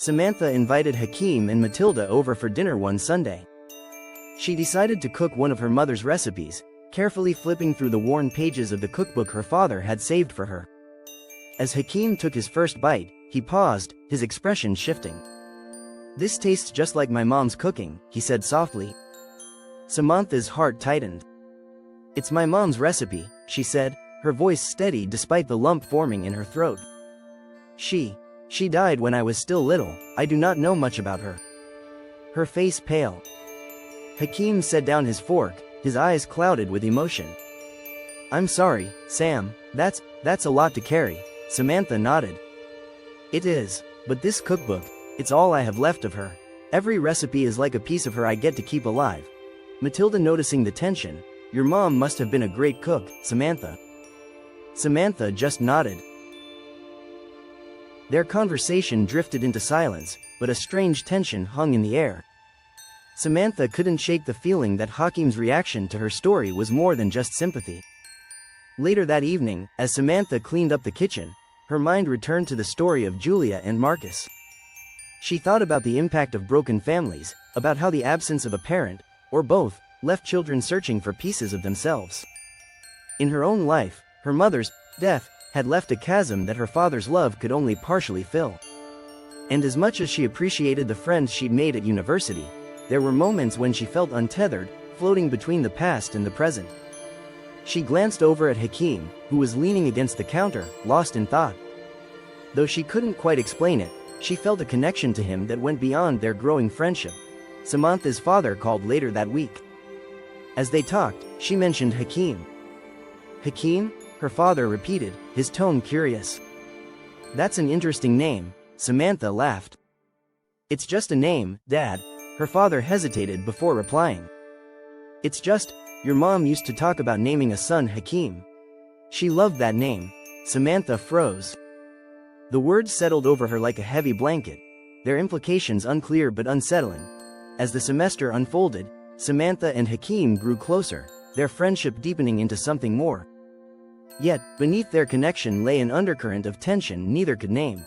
Samantha invited Hakeem and Matilda over for dinner one Sunday. She decided to cook one of her mother's recipes, carefully flipping through the worn pages of the cookbook her father had saved for her. As Hakeem took his first bite, he paused, his expression shifting. "This tastes just like my mom's cooking," he said softly. Samantha's heart tightened. "It's my mom's recipe," she said, her voice steady despite the lump forming in her throat. She died when I was still little. I do not know much about her." Her face pale. Hakeem set down his fork, his eyes clouded with emotion. "I'm sorry, Sam, that's a lot to carry," Samantha nodded. "It is, but this cookbook, it's all I have left of her. Every recipe is like a piece of her I get to keep alive." Matilda, noticing the tension, "Your mom must have been a great cook, Samantha." Samantha just nodded. Their conversation drifted into silence, but a strange tension hung in the air. Samantha couldn't shake the feeling that Hakeem's reaction to her story was more than just sympathy. Later that evening, as Samantha cleaned up the kitchen, her mind returned to the story of Julia and Marcus. She thought about the impact of broken families, about how the absence of a parent, or both, left children searching for pieces of themselves. In her own life, her mother's death had left a chasm that her father's love could only partially fill. And as much as she appreciated the friends she'd made at university, there were moments when she felt untethered, floating between the past and the present. She glanced over at Hakeem, who was leaning against the counter, lost in thought. Though she couldn't quite explain it, she felt a connection to him that went beyond their growing friendship. Samantha's father called later that week. As they talked, she mentioned Hakeem. "Hakeem?" her father repeated, his tone curious. "That's an interesting name," Samantha laughed. "It's just a name, Dad," her father hesitated before replying. "It's just, your mom used to talk about naming a son Hakeem. She loved that name." Samantha froze. The words settled over her like a heavy blanket, their implications unclear but unsettling. As the semester unfolded, Samantha and Hakeem grew closer, their friendship deepening into something more. Yet, beneath their connection lay an undercurrent of tension neither could name.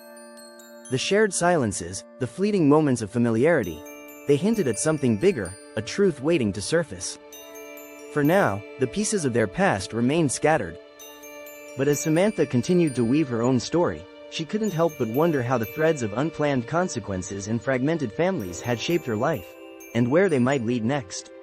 The shared silences, the fleeting moments of familiarity, they hinted at something bigger, a truth waiting to surface. For now, the pieces of their past remained scattered. But as Samantha continued to weave her own story, she couldn't help but wonder how the threads of unplanned consequences and fragmented families had shaped her life, and where they might lead next.